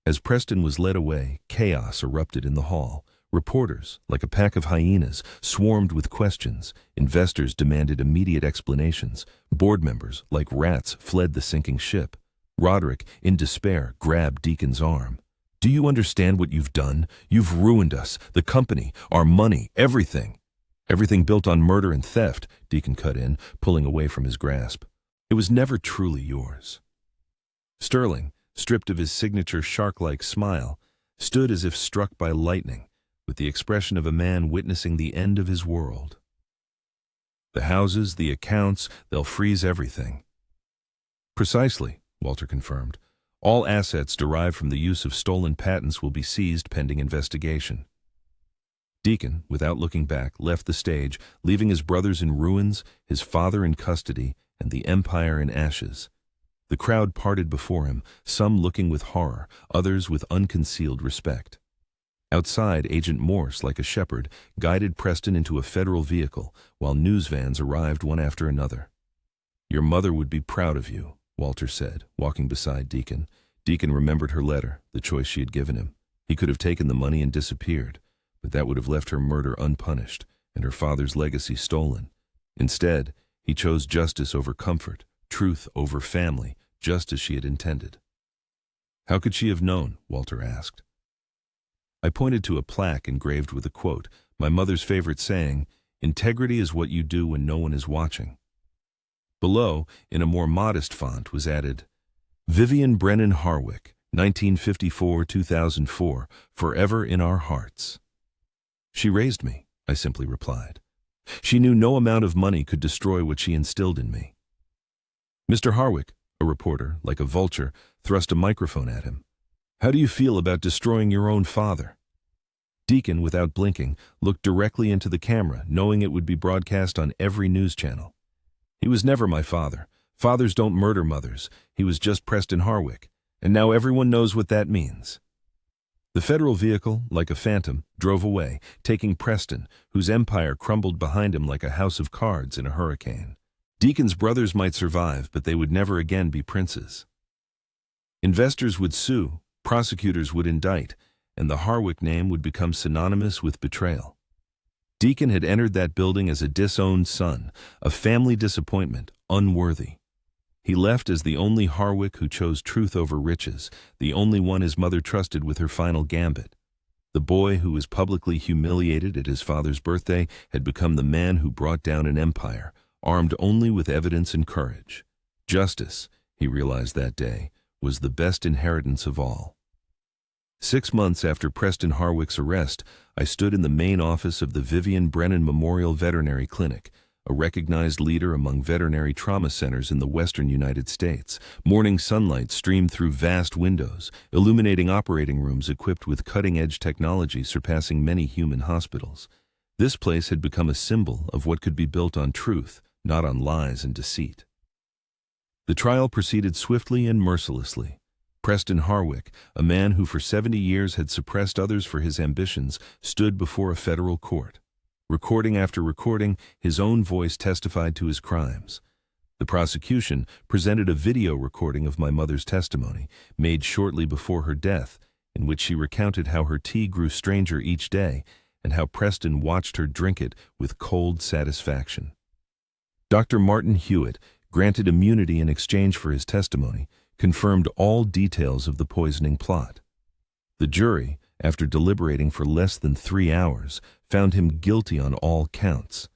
As Preston was led away, chaos erupted in the hall. Reporters, like a pack of hyenas, swarmed with questions. Investors demanded immediate explanations. Board members, like rats, fled the sinking ship. Roderick, in despair, grabbed Deacon's arm. "Do you understand what you've done? You've ruined us, the company, our money, everything." "Everything built on murder and theft," Deacon cut in, pulling away from his grasp. "It was never truly yours." Sterling, stripped of his signature shark-like smile, stood as if struck by lightning, with the expression of a man witnessing the end of his world. "The houses, the accounts, they'll freeze everything." "Precisely," Walter confirmed. "All assets derived from the use of stolen patents will be seized pending investigation." Deacon, without looking back, left the stage, leaving his brothers in ruins, his father in custody, and the empire in ashes. The crowd parted before him, some looking with horror, others with unconcealed respect. Outside, Agent Morse, like a shepherd, guided Preston into a federal vehicle, while news vans arrived one after another. "Your mother would be proud of you," Walter said, walking beside Deacon. Deacon remembered her letter, the choice she had given him. He could have taken the money and disappeared, but that would have left her murder unpunished and her father's legacy stolen. Instead, he chose justice over comfort, truth over family, just as she had intended. "How could she have known?" Walter asked. I pointed to a plaque engraved with a quote, my mother's favorite saying, "Integrity is what you do when no one is watching." Below, in a more modest font, was added, "Vivian Brennan Harwick, 1954-2004, forever in our hearts." "She raised me," I simply replied. "She knew no amount of money could destroy what she instilled in me." "Mr. Harwick," a reporter, like a vulture, thrust a microphone at him. "How do you feel about destroying your own father?" Deacon, without blinking, looked directly into the camera, knowing it would be broadcast on every news channel. "He was never my father. Fathers don't murder mothers. He was just Preston Harwick. And now everyone knows what that means." The federal vehicle, like a phantom, drove away, taking Preston, whose empire crumbled behind him like a house of cards in a hurricane. Deacon's brothers might survive, but they would never again be princes. Investors would sue, prosecutors would indict, and the Harwick name would become synonymous with betrayal. Deacon had entered that building as a disowned son, a family disappointment, unworthy. He left as the only Harwick who chose truth over riches, the only one his mother trusted with her final gambit. The boy who was publicly humiliated at his father's birthday had become the man who brought down an empire, armed only with evidence and courage. Justice, he realized that day, was the best inheritance of all. 6 months after Preston Harwick's arrest, I stood in the main office of the Vivian Brennan Memorial Veterinary Clinic, a recognized leader among veterinary trauma centers in the western United States. Morning sunlight streamed through vast windows, illuminating operating rooms equipped with cutting-edge technology surpassing many human hospitals. This place had become a symbol of what could be built on truth, not on lies and deceit. The trial proceeded swiftly and mercilessly. Preston Harwick, a man who for 70 years had suppressed others for his ambitions, stood before a federal court. Recording after recording, his own voice testified to his crimes. The prosecution presented a video recording of my mother's testimony, made shortly before her death, in which she recounted how her tea grew stranger each day and how Preston watched her drink it with cold satisfaction. Dr. Martin Hewitt, granted immunity in exchange for his testimony, confirmed all details of the poisoning plot. The jury, after deliberating for less than 3 hours, found him guilty on all counts.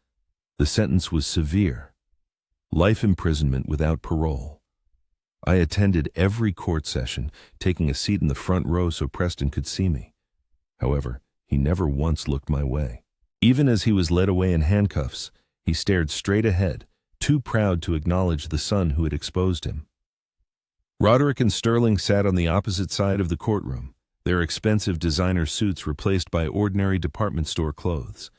The sentence was severe: life imprisonment without parole. I attended every court session, taking a seat in the front row so Preston could see me. However, he never once looked my way. Even as he was led away in handcuffs, he stared straight ahead, too proud to acknowledge the son who had exposed him. Roderick and Sterling sat on the opposite side of the courtroom, their expensive designer suits replaced by ordinary department store clothes.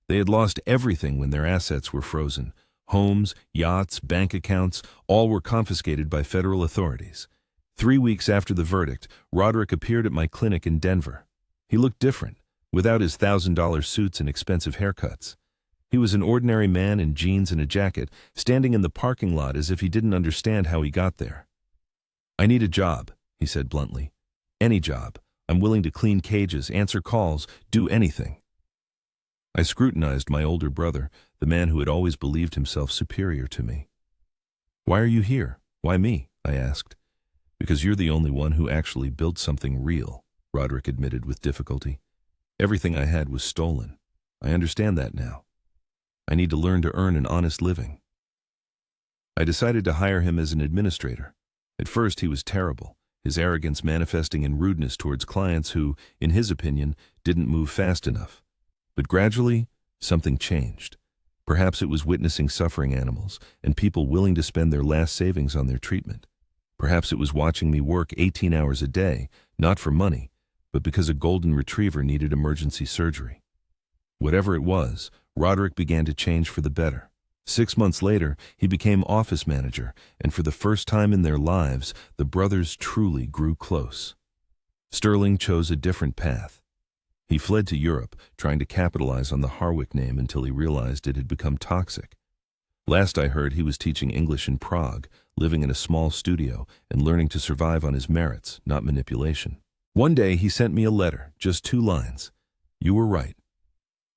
They had lost everything when their assets were frozen. Homes, yachts, bank accounts, all were confiscated by federal authorities. 3 weeks after the verdict, Roderick appeared at my clinic in Denver. He looked different, without his $1,000 suits and expensive haircuts. He was an ordinary man in jeans and a jacket, standing in the parking lot as if he didn't understand how he got there. "I need a job," he said bluntly. "Any job. I'm willing to clean cages, answer calls, do anything." I scrutinized my older brother, the man who had always believed himself superior to me. "Why are you here? Why me?" I asked. "Because you're the only one who actually built something real," Roderick admitted with difficulty. "Everything I had was stolen. I understand that now. I need to learn to earn an honest living." I decided to hire him as an administrator. At first he was terrible, his arrogance manifesting in rudeness towards clients who, in his opinion, didn't move fast enough. But gradually, something changed. Perhaps it was witnessing suffering animals and people willing to spend their last savings on their treatment. Perhaps it was watching me work 18 hours a day, not for money, but because a golden retriever needed emergency surgery. Whatever it was, Roderick began to change for the better. 6 months later, he became office manager, and for the first time in their lives, the brothers truly grew close. Sterling chose a different path. He fled to Europe, trying to capitalize on the Harwick name until he realized it had become toxic. Last I heard, he was teaching English in Prague, living in a small studio, and learning to survive on his merits, not manipulation. One day, he sent me a letter, just 2 lines. "You were right.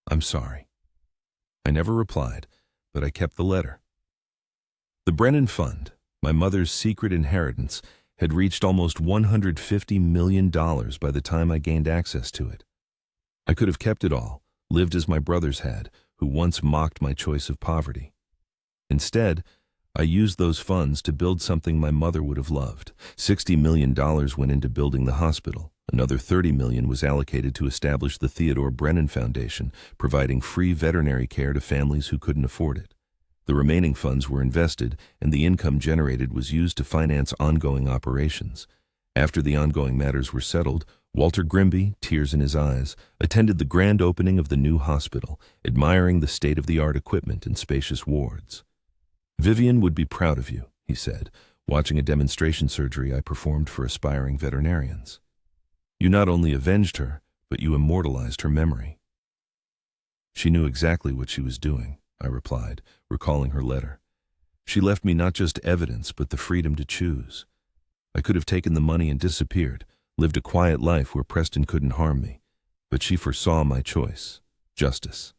I'm sorry." I never replied, but I kept the letter. The Brennan Fund, my mother's secret inheritance, had reached almost $150 million by the time I gained access to it. I could have kept it all, lived as my brothers had, who once mocked my choice of poverty. Instead, I used those funds to build something my mother would have loved. $60 million went into building the hospital. Another $30 million was allocated to establish the Theodore Brennan Foundation, providing free veterinary care to families who couldn't afford it. The remaining funds were invested, and the income generated was used to finance ongoing operations. After the ongoing matters were settled, Walter Grimby, tears in his eyes, attended the grand opening of the new hospital, admiring the state-of-the-art equipment and spacious wards. "Vivian would be proud of you," he said, watching a demonstration surgery I performed for aspiring veterinarians. "You not only avenged her, but you immortalized her memory." "She knew exactly what she was doing," I replied, recalling her letter. "She left me not just evidence, but the freedom to choose. I could have taken the money and disappeared, lived a quiet life where Preston couldn't harm me, but she foresaw my choice: justice."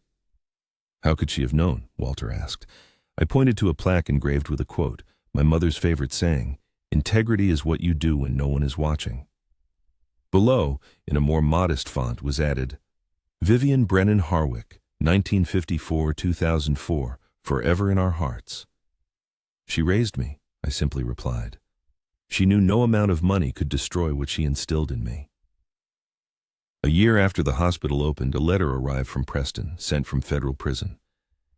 "How could she have known?" Walter asked. I pointed to a plaque engraved with a quote, my mother's favorite saying, "Integrity is what you do when no one is watching." Below, in a more modest font, was added, "Vivian Brennan Harwick, 1954-2004, forever in our hearts." "She raised me," I simply replied. "She knew no amount of money could destroy what she instilled in me." A year after the hospital opened, a letter arrived from Preston, sent from federal prison.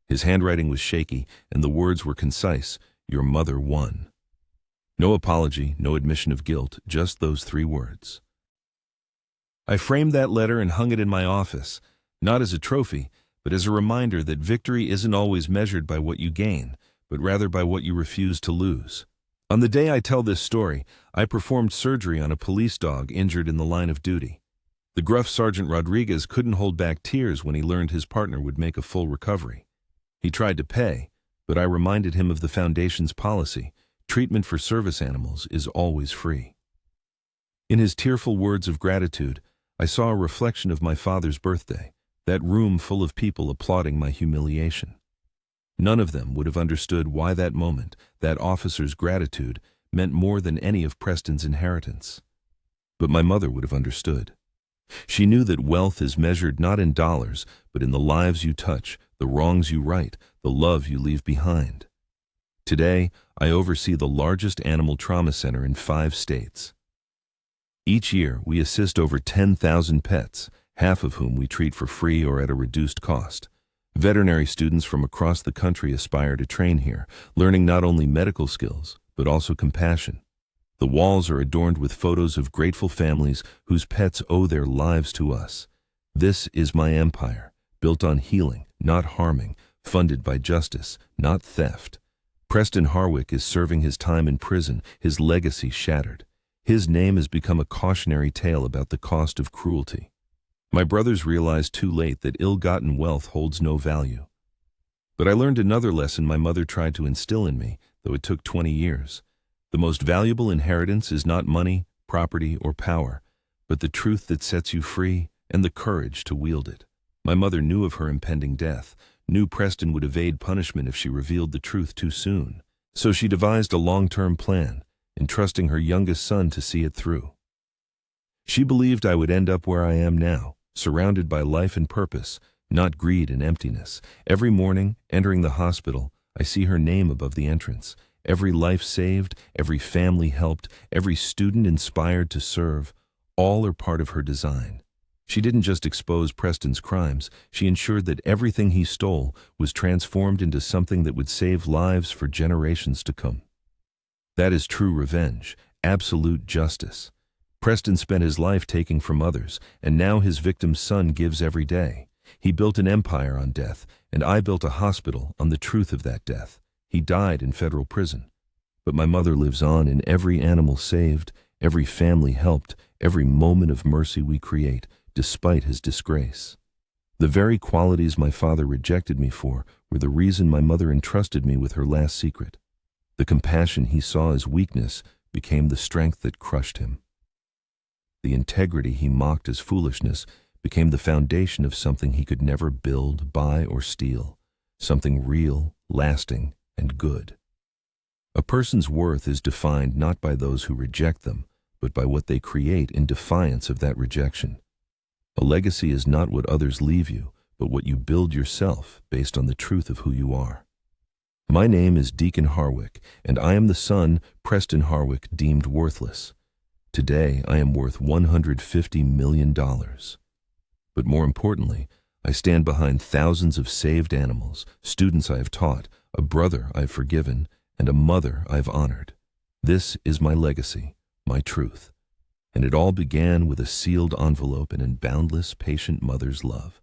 His handwriting was shaky, and the words were concise: "Your mother won." No apology, no admission of guilt, just those 3 words. I framed that letter and hung it in my office, not as a trophy, but as a reminder that victory isn't always measured by what you gain, but rather by what you refuse to lose. On the day I tell this story, I performed surgery on a police dog injured in the line of duty. The gruff Sergeant Rodriguez couldn't hold back tears when he learned his partner would make a full recovery. He tried to pay, but I reminded him of the Foundation's policy: treatment for service animals is always free. In his tearful words of gratitude, I saw a reflection of my father's birthday, that room full of people applauding my humiliation. None of them would have understood why that moment, that officer's gratitude, meant more than any of Preston's inheritance. But my mother would have understood. She knew that wealth is measured not in dollars, but in the lives you touch, the wrongs you right, the love you leave behind. Today, I oversee the largest animal trauma center in 5 states. Each year, we assist over 10,000 pets, half of whom we treat for free or at a reduced cost. Veterinary students from across the country aspire to train here, learning not only medical skills, but also compassion. The walls are adorned with photos of grateful families whose pets owe their lives to us. This is my empire, built on healing, not harming, funded by justice, not theft. Preston Harwick is serving his time in prison, his legacy shattered. His name has become a cautionary tale about the cost of cruelty. My brothers realized too late that ill-gotten wealth holds no value. But I learned another lesson my mother tried to instill in me, though it took 20 years. The most valuable inheritance is not money, property, or power, but the truth that sets you free and the courage to wield it. My mother knew of her impending death, knew Preston would evade punishment if she revealed the truth too soon. So she devised a long-term plan, entrusting her youngest son to see it through. She believed I would end up where I am now, surrounded by life and purpose, not greed and emptiness. Every morning, entering the hospital, I see her name above the entrance. Every life saved, every family helped, every student inspired to serve, all are part of her design. She didn't just expose Preston's crimes, she ensured that everything he stole was transformed into something that would save lives for generations to come. That is true revenge, absolute justice. Preston spent his life taking from others, and now his victim's son gives every day. He built an empire on death, and I built a hospital on the truth of that death. He died in federal prison. But my mother lives on in every animal saved, every family helped, every moment of mercy we create, despite his disgrace. The very qualities my father rejected me for were the reason my mother entrusted me with her last secret. The compassion he saw as weakness became the strength that crushed him. The integrity he mocked as foolishness became the foundation of something he could never build, buy, or steal, something real, lasting, and good. A person's worth is defined not by those who reject them, but by what they create in defiance of that rejection. A legacy is not what others leave you, but what you build yourself based on the truth of who you are. My name is Deacon Harwick, and I am the son Preston Harwick deemed worthless. Today, I am worth $150 million. But more importantly, I stand behind thousands of saved animals, students I have taught, a brother I have forgiven, and a mother I have honored. This is my legacy, my truth. And it all began with a sealed envelope and a boundless, patient mother's love.